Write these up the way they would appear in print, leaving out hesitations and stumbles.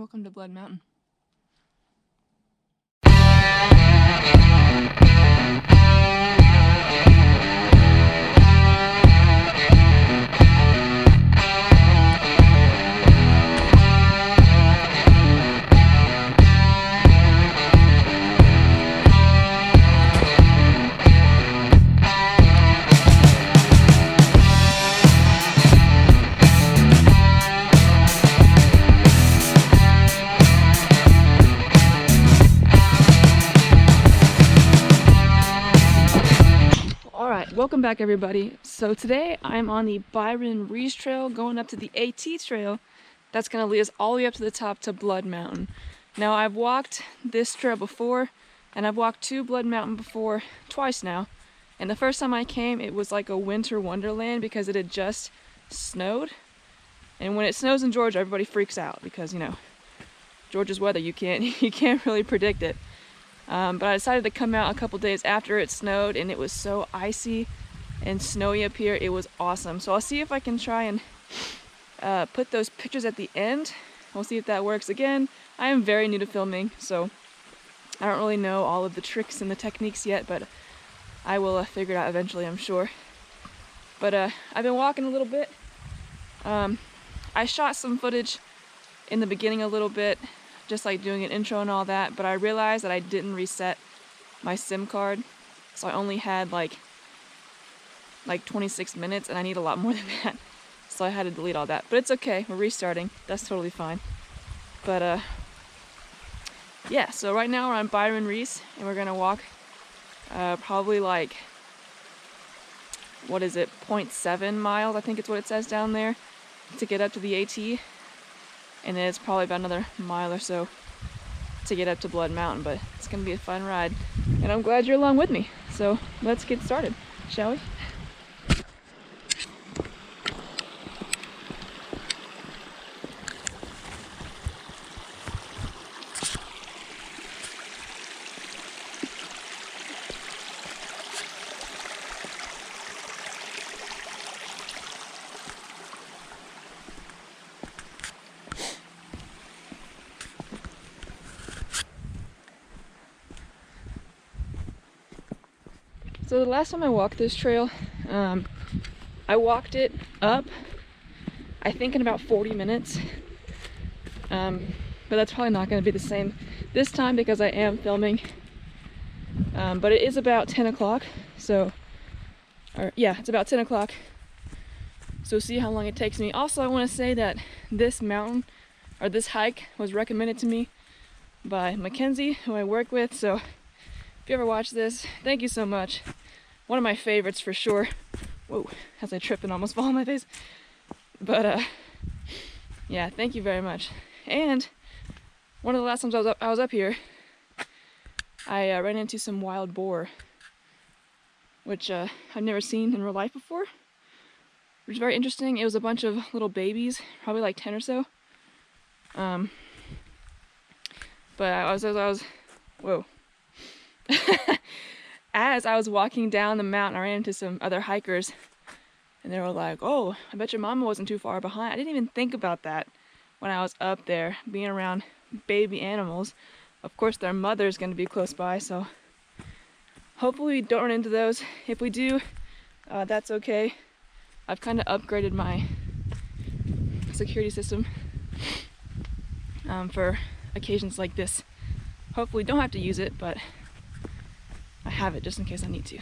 Welcome to Blood Mountain. Welcome back, everybody. So today I'm on the Byron Reese Trail going up to the AT Trail. That's going to lead us all the way up to the top to Blood Mountain. Now, I've walked this trail before, and I've walked to Blood Mountain before twice now. And the first time I came, it was like a winter wonderland because it had just snowed. And when it snows in Georgia, everybody freaks out because, you know, Georgia's weather, you can't really predict it. But I decided to come out a couple days after it snowed, and it was so icy and snowy up here. It was awesome. So I'll see if I can try and put those pictures at the end. We'll see if that works. Again, I am very new to filming, so I don't really know all of the tricks and the techniques yet, but I will figure it out eventually, I'm sure. But I've been walking a little bit. I shot some footage in the beginning a little bit, just like doing an intro and all that, but I realized that I didn't reset my SIM card, so I only had like 26 minutes, and I need a lot more than that, so I had to delete all that. But it's okay, we're restarting, that's totally fine. But yeah, so right now we're on Byron Reese, and we're gonna walk probably like, what is it, 0.7 miles, I think it's what it says down there, to get up to the AT. And then it's probably about another mile or so to get up to Blood Mountain, but it's gonna be a fun ride. And I'm glad you're along with me. So let's get started, shall we? So the last time I walked this trail, I walked it up, I think in about 40 minutes, but that's probably not going to be the same this time because I am filming, but it is about 10 o'clock, so, yeah, it's about 10 o'clock, so see how long it takes me. Also, I want to say that this mountain, or this hike, was recommended to me by Mackenzie, who I work with, so if you ever watch this, thank you so much. One of my favorites for sure. Whoa, as I trip and almost fall on my face. But yeah, thank you very much. And one of the last times I was up here, I ran into some wild boar, which I've never seen in real life before, which is very interesting. It was a bunch of little babies, probably like 10 or so. But as I was whoa. As I was walking down the mountain, I ran into some other hikers, and they were like, "Oh, I bet your mama wasn't too far behind." I didn't even think about that when I was up there, being around baby animals. Of course, their mother's going to be close by, so hopefully we don't run into those. If we do, that's okay. I've kind of upgraded my security system for occasions like this. Hopefully don't have to use it, but I have it just in case I need to.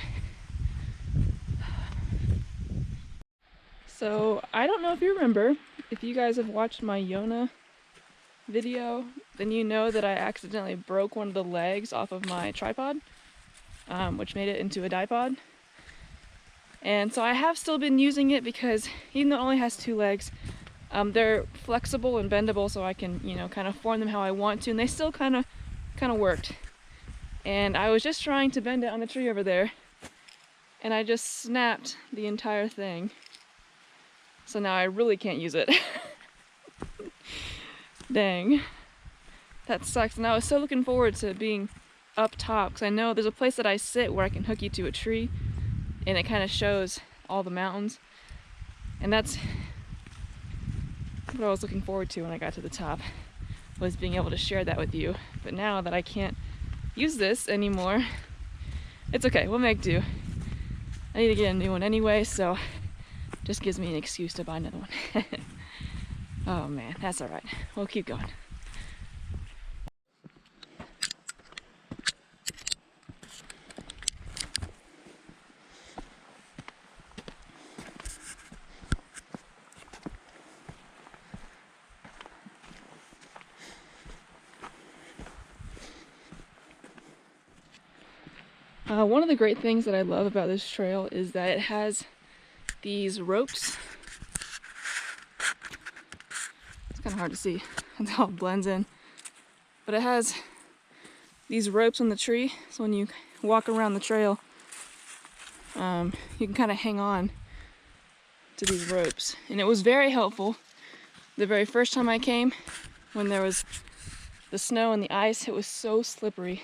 So I don't know if you remember, if you guys have watched my Yona video, then you know that I accidentally broke one of the legs off of my tripod, which made it into a dipod. And so I have still been using it because even though it only has 2 legs, they're flexible and bendable, so I can, you know, kind of form them how I want to, and they still kind of worked. And I was just trying to bend it on the tree over there, and I just snapped the entire thing. So now I really can't use it. Dang. That sucks. And I was so looking forward to being up top, because I know there's a place that I sit where I can hook you to a tree, and it kind of shows all the mountains. And that's what I was looking forward to when I got to the top. was being able to share that with you. But now that I can't use this anymore, it's okay, we'll make do. I need to get a new one anyway, so just gives me an excuse to buy another one. Oh man, that's alright. We'll keep going. One of the great things that I love about this trail is that it has these ropes. It's kind of hard to see until it blends in. But it has these ropes on the tree, so when you walk around the trail, you can kind of hang on to these ropes. And it was very helpful the very first time I came, when there was the snow and the ice. It was so slippery.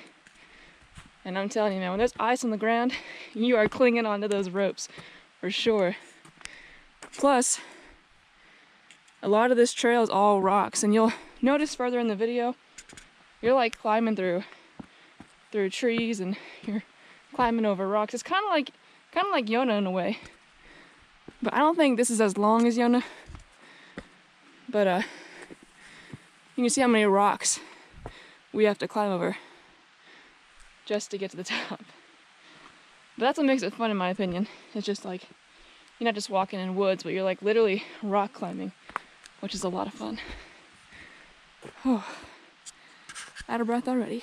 And I'm telling you, man, when there's ice on the ground, you are clinging onto those ropes for sure. Plus, a lot of this trail is all rocks, and you'll notice further in the video, you're like climbing through trees, and you're climbing over rocks. It's kind of like Yona in a way, but I don't think this is as long as Yona. But you can see how many rocks we have to climb over just to get to the top. But that's what makes it fun, in my opinion. It's just like, you're not just walking in woods, but you're like literally rock climbing, which is a lot of fun. Oh, out of breath already.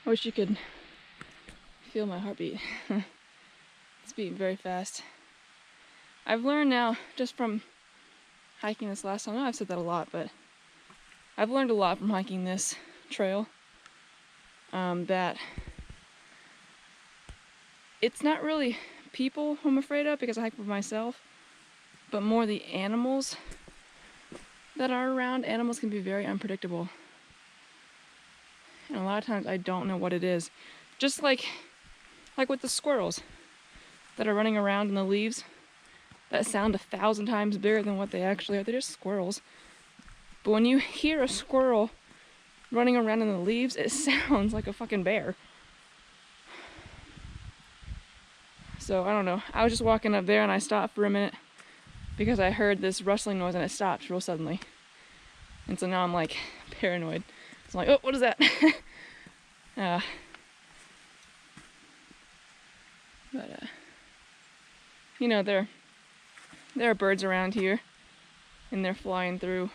I wish you could feel my heartbeat. It's beating very fast. I've learned now, just from hiking this last time, I know I've said that a lot, but I've learned a lot from hiking this trail, that it's not really people who I'm afraid of, because I hike for myself, but more the animals that are around. Animals can be very unpredictable. And a lot of times I don't know what it is. Just like with the squirrels that are running around in the leaves that sound 1,000 times bigger than what they actually are. They're just squirrels. But when you hear a squirrel running around in the leaves, it sounds like a fucking bear. So I don't know. I was just walking up there and I stopped for a minute because I heard this rustling noise and it stopped real suddenly. And so now I'm like paranoid. So I'm like, oh, what is that? You know, there are birds around here, and they're flying through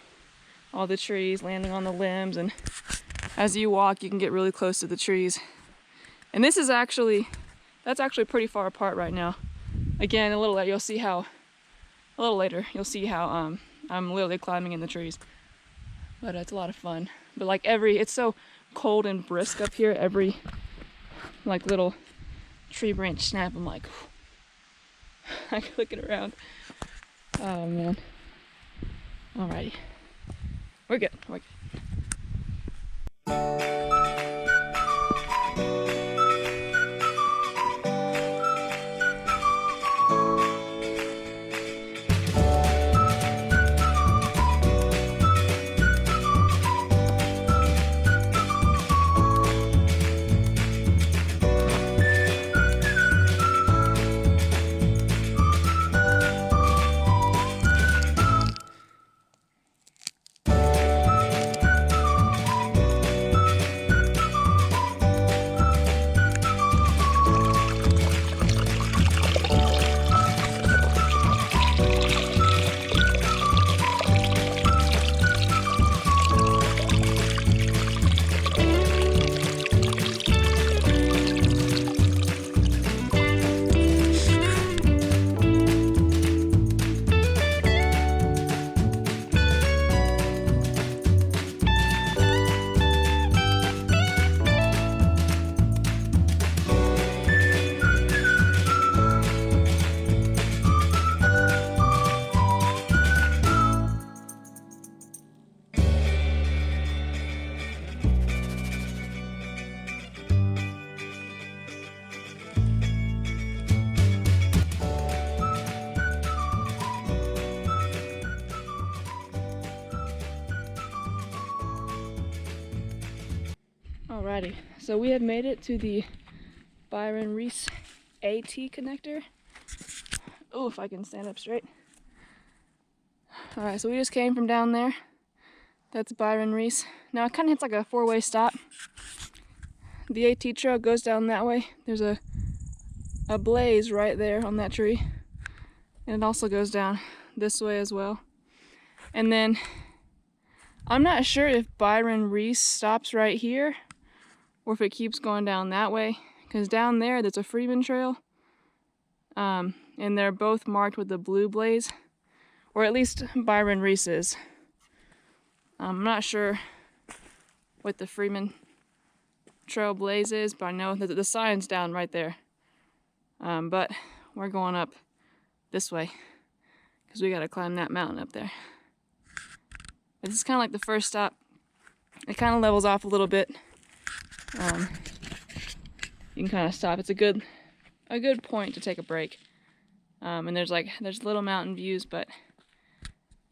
all the trees, landing on the limbs, and as you walk, you can get really close to the trees. And this is that's actually pretty far apart right now. Again, a little later, you'll see how I'm literally climbing in the trees. But it's a lot of fun. But like it's so cold and brisk up here, every like little tree branch snap, I'm like, I can look it around. Oh man. Alrighty. We're good. Alrighty, so we have made it to the Byron Reese AT connector. Oh, if I can stand up straight. Alright, so we just came from down there. That's Byron Reese. Now it kind of hits like a four-way stop. The AT trail goes down that way. There's a blaze right there on that tree. And it also goes down this way as well. And then I'm not sure if Byron Reese stops right here or if it keeps going down that way, because down there's a Freeman Trail, and they're both marked with the blue blaze, or at least Byron Reese is. I'm not sure what the Freeman Trail blaze is, but I know that the sign's down right there. But we're going up this way because we got to climb that mountain up there. This is kind of like the first stop. It kind of levels off a little bit. You can kind of stop. It's a good point to take a break. And there's little mountain views, but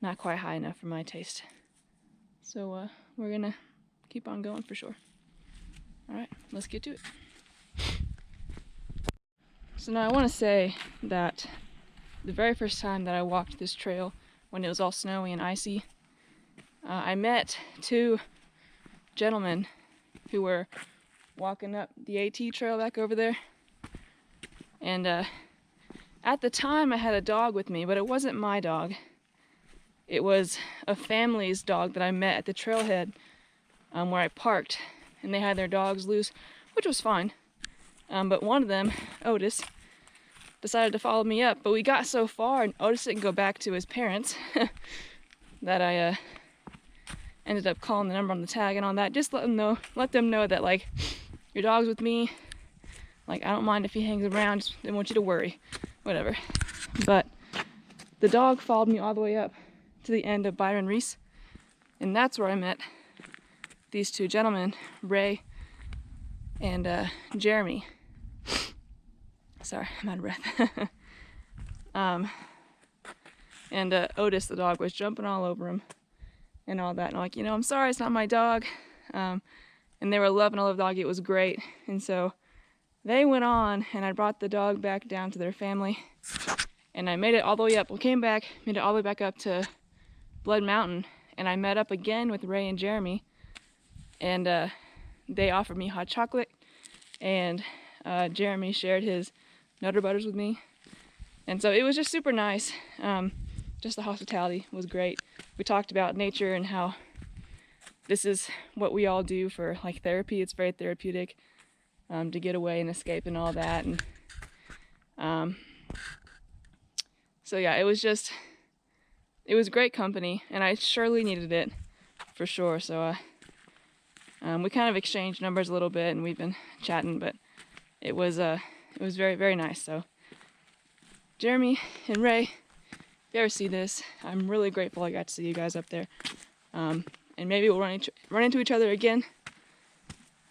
not quite high enough for my taste. So we're gonna keep on going for sure. All right, let's get to it. So now I want to say that the very first time that I walked this trail, when it was all snowy and icy, I met two gentlemen who were walking up the AT trail back over there. And at the time I had a dog with me, but it wasn't my dog. It was a family's dog that I met at the trailhead where I parked, and they had their dogs loose, which was fine. But one of them, Otis, decided to follow me up, but we got so far and Otis didn't go back to his parents that I ended up calling the number on the tag and all that. Just let them know that, like, your dog's with me. Like, I don't mind if he hangs around, just didn't want you to worry. Whatever. But the dog followed me all the way up to the end of Byron Reese, and that's where I met these two gentlemen, Ray and Jeremy. Sorry, I'm out of breath. And Otis, the dog, was jumping all over him and all that. And I'm like, I'm sorry, it's not my dog. And they were loving all of the dog. It was great. And so they went on, and I brought the dog back down to their family. And I made it all the way up. We came back, made it all the way back up to Blood Mountain. And I met up again with Ray and Jeremy. And they offered me hot chocolate. And Jeremy shared his Nutter Butters with me. And so it was just super nice. Just the hospitality was great. We talked about nature and how this is what we all do for, like, therapy. It's very therapeutic to get away and escape and all that. And so yeah, it was great company, and I surely needed it for sure. So we kind of exchanged numbers a little bit, and we've been chatting, but it was very, very nice. So Jeremy and Ray, if you ever see this, I'm really grateful I got to see you guys up there. And maybe we'll run into each other again.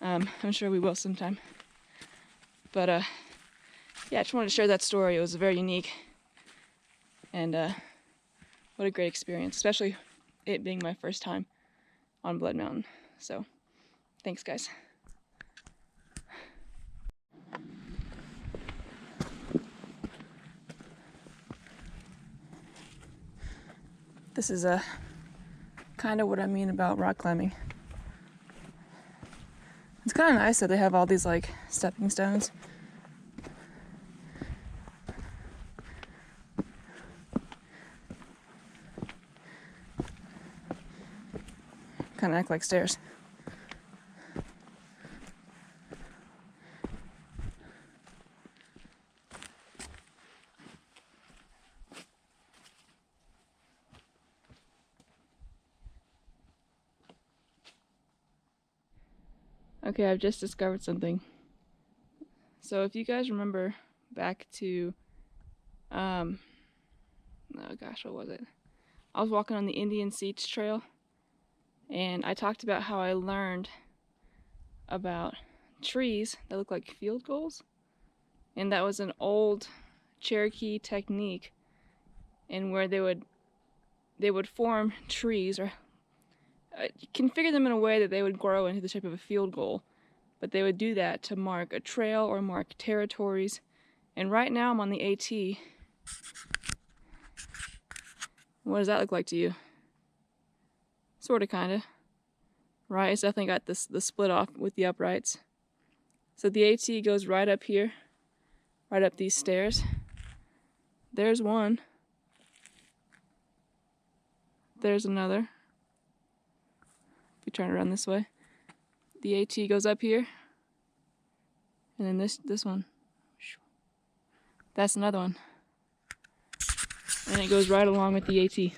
I'm sure we will sometime. But yeah, I just wanted to share that story. It was very unique. And what a great experience, especially it being my first time on Blood Mountain. So thanks, guys. This is kind of what I mean about rock climbing. It's kind of nice that they have all these, like, stepping stones. Kind of act like stairs. Okay, I've just discovered something. So if you guys remember back to, oh gosh, what was it? I was walking on the Indian Seats Trail, and I talked about how I learned about trees that look like field goals, and that was an old Cherokee technique, and where they would form trees or configure them in a way that they would grow into the shape of a field goal. but they would do that to mark a trail or mark territories. And right now I'm on the AT. What does that look like to you? Sorta, kinda. Right, it's definitely got this the split off with the uprights. So the AT goes right up here, right up these stairs. There's one. There's another. If we turn around this way, the AT goes up here, and then this one. That's another one. And it goes right along with the AT.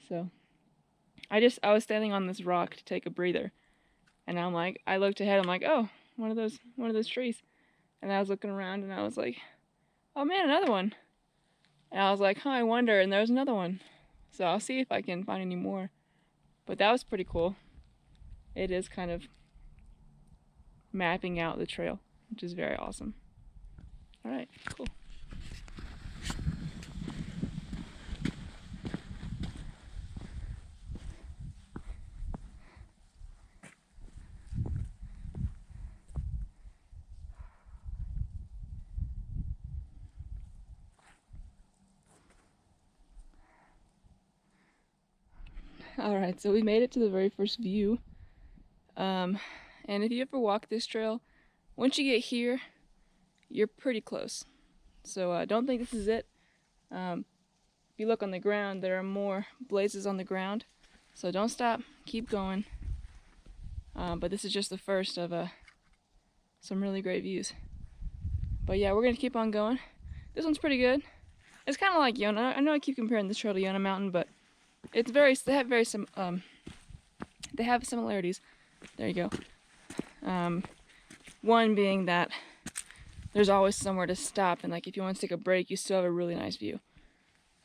So I was standing on this rock to take a breather, and I'm like, I looked ahead, I'm like, oh, one of those trees. And I was looking around and I was like, oh man, another one. And I was like, huh, I wonder, and there's another one. So I'll see if I can find any more. But that was pretty cool. It is kind of mapping out the trail, which is very awesome. All right, cool. Alright, so we made it to the very first view. And if you ever walk this trail, once you get here, you're pretty close. So don't think this is it. If you look on the ground, there are more blazes on the ground. So don't stop, keep going. But this is just the first of some really great views. But yeah, we're gonna keep on going. This one's pretty good. It's kind of like Yonah. I know I keep comparing this trail to Yonah Mountain, but it's they have similarities. There you go. One being that there's always somewhere to stop, and like if you want to take a break, you still have a really nice view.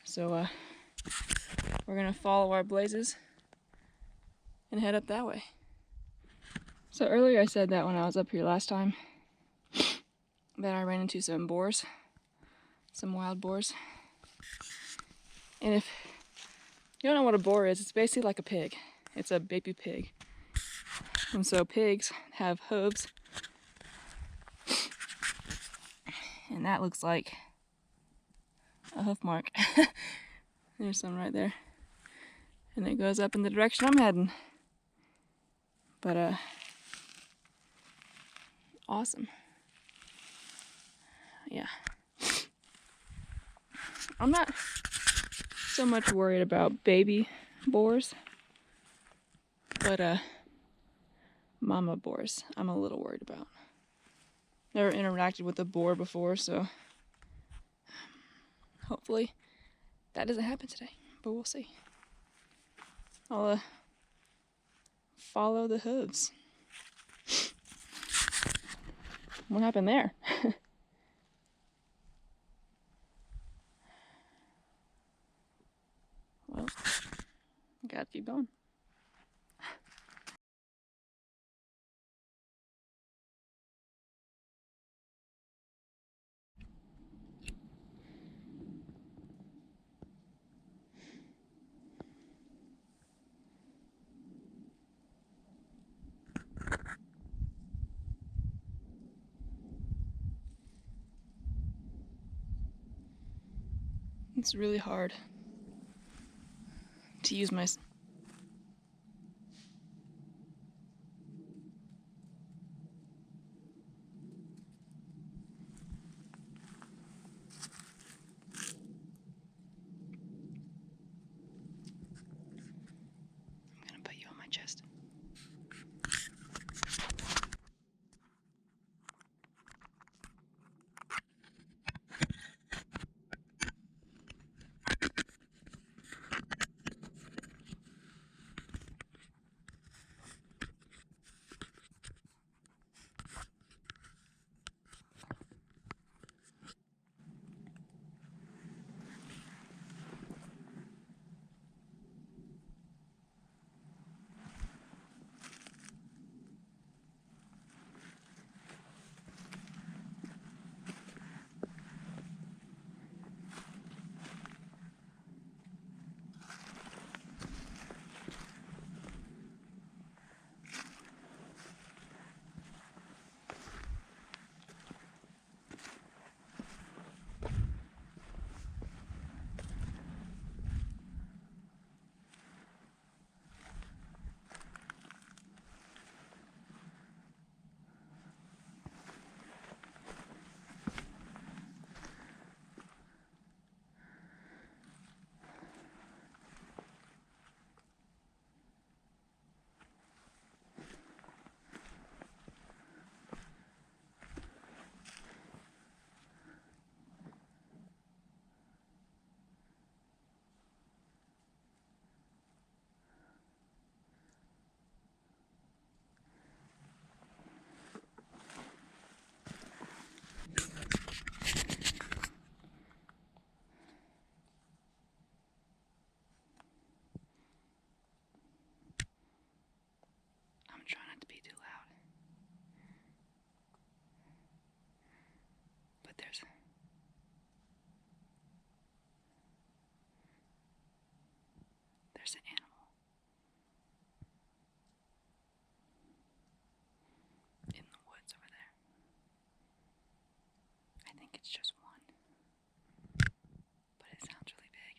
So we're gonna follow our blazes and head up that way. So earlier I said that when I was up here last time that I ran into some boars, some wild boars. And if you don't know what a boar is, it's basically like a pig. It's a baby pig. And so pigs have hooves. And that looks like a hoof mark. There's some right there. And it goes up in the direction I'm heading. But awesome. Yeah. I'm not so much worried about baby boars, but mama boars I'm a little worried about. Never interacted with a boar before, so hopefully that doesn't happen today, but we'll see. I'll follow the hooves. What happened there? Well, gotta keep going. It's really hard to use my... I'm gonna put you on my chest. it's just one. But it sounds really big.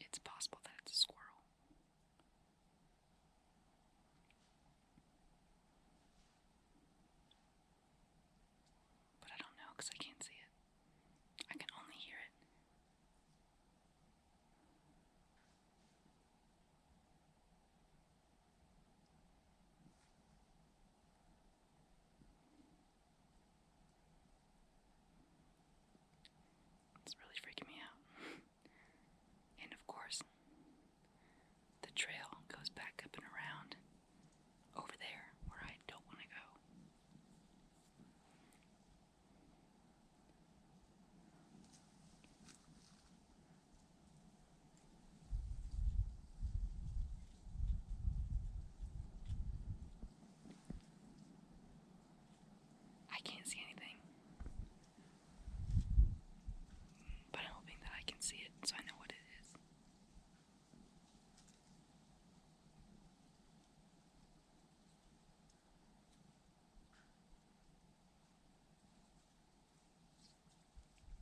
It's possible that it's a squirrel. But I don't know because I can't see it. I can only hear it. It's really freaking me out. And of course, the trail goes back up and around over there where I don't want to go. I can't see anything. But I'm hoping that I can see it so I know what it is.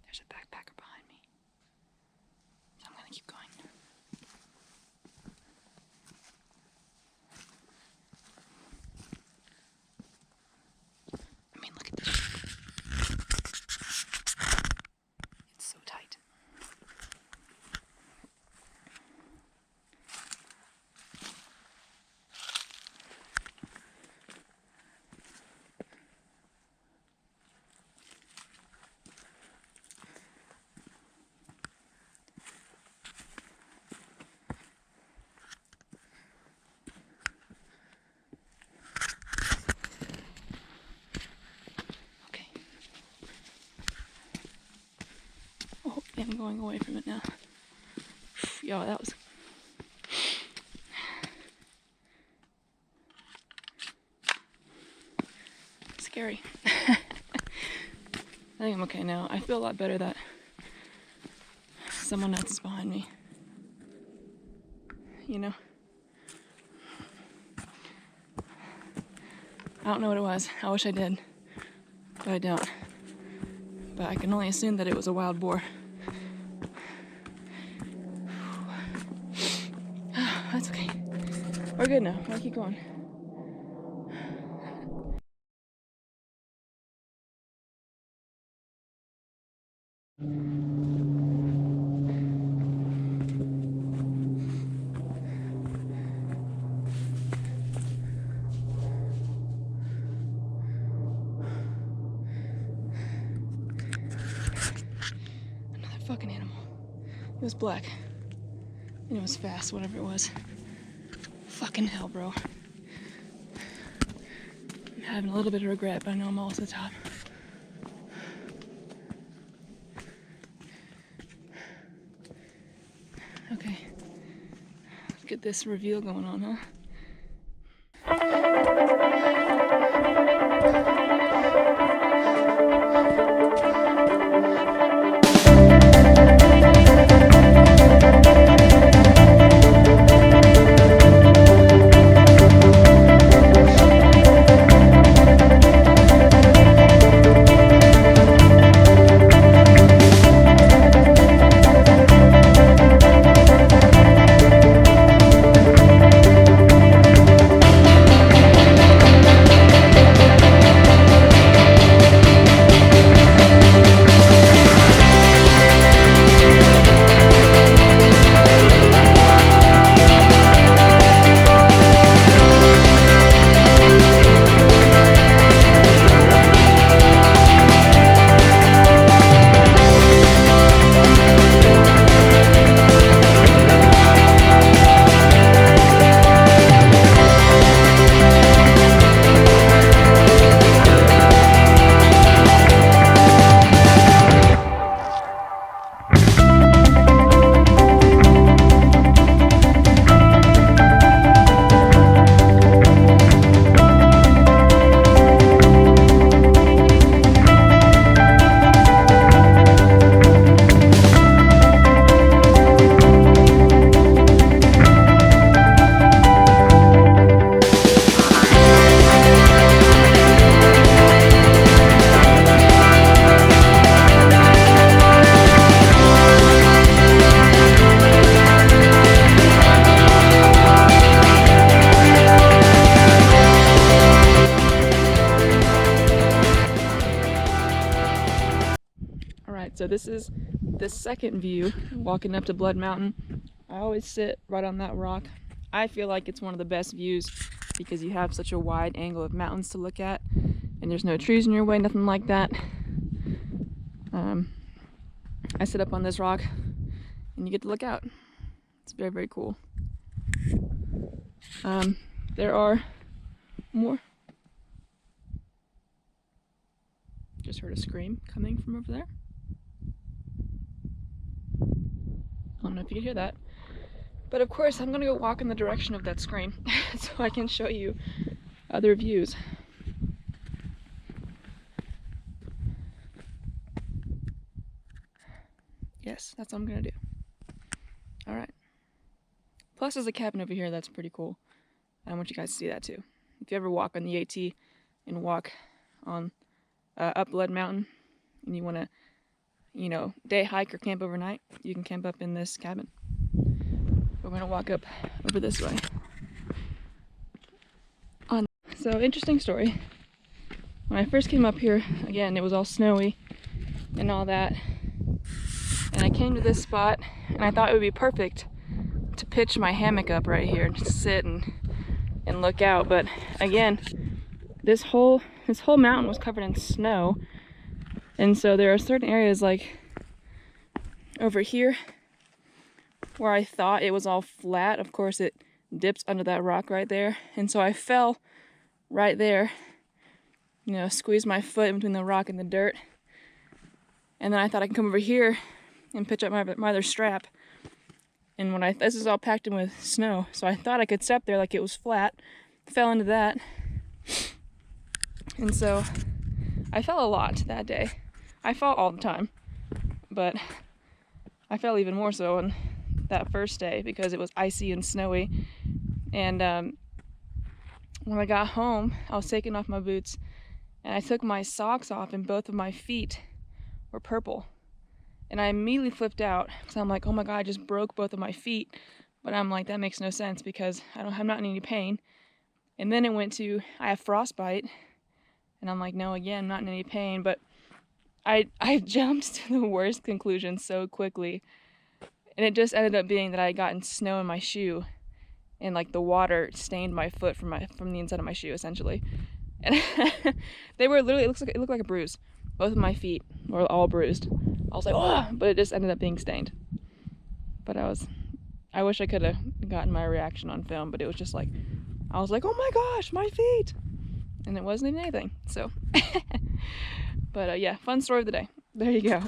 There's a backpacker behind me. So I'm gonna keep going. I mean, look at this. It's so tight. Okay. Oh, I'm going away from it now. Yo, that was scary. I think I'm okay now. I feel a lot better that someone else is behind me. You know? I don't know what it was. I wish I did. But I don't. But I can only assume that it was a wild boar. That's okay. We're good now. I'll keep going. Another fucking animal. It was black. And it was fast, whatever it was. Fucking hell, bro. I'm having a little bit of regret, but I know I'm almost at the top. Okay. Let's get this reveal going on, huh? So this is the second view walking up to Blood Mountain. I always sit right on that rock. I feel like it's one of the best views because you have such a wide angle of mountains to look at, and there's no trees in your way, nothing like that. I sit up on this rock and you get to look out. It's very, very cool. There are more. Just heard a scream coming from over there. I don't know if you can hear that. But of course, I'm gonna go walk in the direction of that scream so I can show you other views. Yes, that's what I'm gonna do. All right. Plus, there's a cabin over here that's pretty cool. I want you guys to see that too. If you ever walk on the AT and walk on up Blood Mountain, and you want to, you know, day hike or camp overnight, you can camp up in this cabin. We're gonna walk up over this way. So interesting story. When I first came up here, again, it was all snowy and all that. And I came to this spot and I thought it would be perfect to pitch my hammock up right here and just sit and look out. But again, this whole mountain was covered in snow. And so there are certain areas like over here where I thought it was all flat. Of course, it dips under that rock right there. And so I fell right there, you know, squeezed my foot in between the rock and the dirt. And then I thought I could come over here and pitch up my other strap. And when this is all packed in with snow, so I thought I could step there like it was flat, fell into that. And so I fell a lot that day. I fall all the time, but I fell even more so on that first day because it was icy and snowy. And when I got home, I was taking off my boots and I took my socks off and both of my feet were purple. And I immediately flipped out because I'm like, oh my God, I just broke both of my feet. But I'm like, that makes no sense because I'm not in any pain. And then it went to, I have frostbite. And I'm like, no, again, I'm not in any pain. But I jumped to the worst conclusion so quickly. And it just ended up being that I had gotten snow in my shoe. And like the water stained my foot from the inside of my shoe, essentially. And they were literally, it looked like a bruise. Both of my feet were all bruised. I was like, oh, but it just ended up being stained. But I wish I could have gotten my reaction on film, but it was just like, I was like, oh my gosh, my feet. And it wasn't even anything, so. But yeah, fun story of the day. There you go.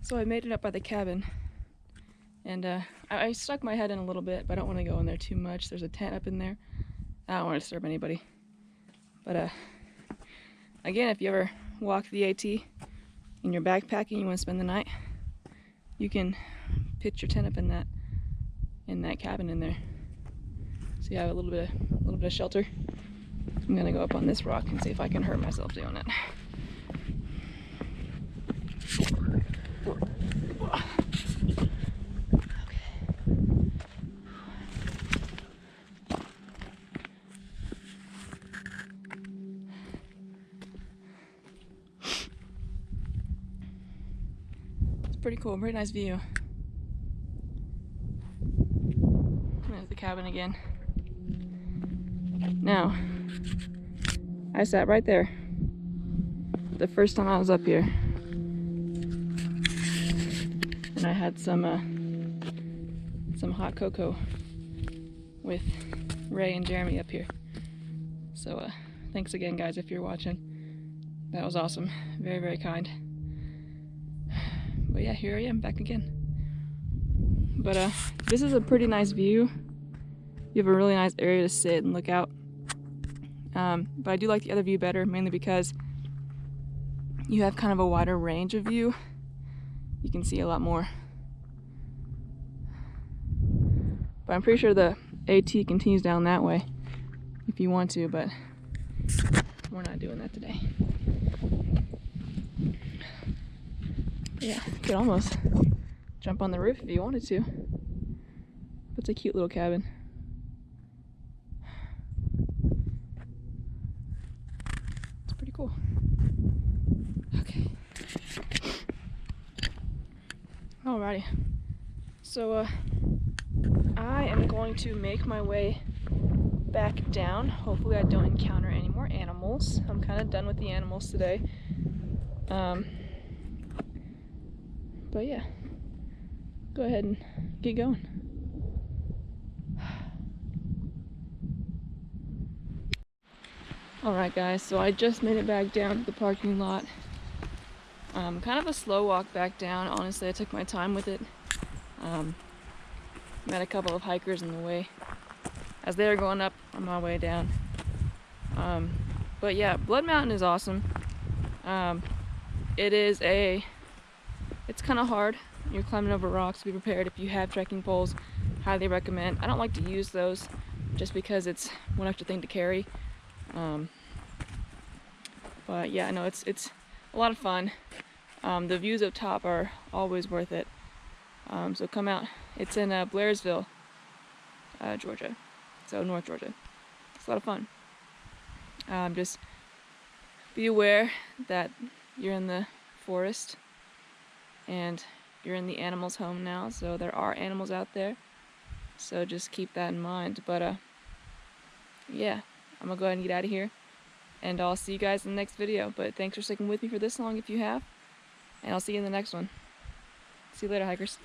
So I made it up by the cabin, and I stuck my head in a little bit, but I don't want to go in there too much. There's a tent up in there. I don't want to disturb anybody. But again, if you ever walk the AT and you're backpacking, you want to spend the night, you can pitch your tent up in that. in that cabin in there. So you have a little bit of shelter. I'm gonna go up on this rock and see if I can hurt myself doing it. It's pretty cool, pretty nice view. There's the cabin again. Now, I sat right there the first time I was up here, and I had some hot cocoa with Ray and Jeremy up here. So thanks again, guys, if you're watching. That was awesome. Very, very kind. But yeah, here I am back again. But this is a pretty nice view. You have a really nice area to sit and look out. But I do like the other view better, mainly because you have kind of a wider range of view. You can see a lot more. But I'm pretty sure the AT continues down that way if you want to, but we're not doing that today. Yeah, you could almost jump on the roof if you wanted to. It's a cute little cabin. It's pretty cool. Okay. Alrighty. So I am going to make my way back down. Hopefully I don't encounter any more animals. I'm kind of done with the animals today. But yeah, go ahead and get going. Alright guys, so I just made it back down to the parking lot. Kind of a slow walk back down. Honestly, I took my time with it. Met a couple of hikers in the way as they were going up on my way down. But yeah, Blood Mountain is awesome. It's kind of hard. You're climbing over rocks. Be prepared if you have trekking poles. Highly recommend. I don't like to use those just because it's one extra thing to carry. But yeah, no, it's a lot of fun. The views up top are always worth it. So come out. It's in Blairsville, Georgia. So North Georgia. It's a lot of fun. Just be aware that you're in the forest and you're in the animals' home now, so there are animals out there. So just keep that in mind. But yeah, I'm gonna go ahead and get out of here, and I'll see you guys in the next video. But thanks for sticking with me for this long if you have, and I'll see you in the next one. See you later, hikers.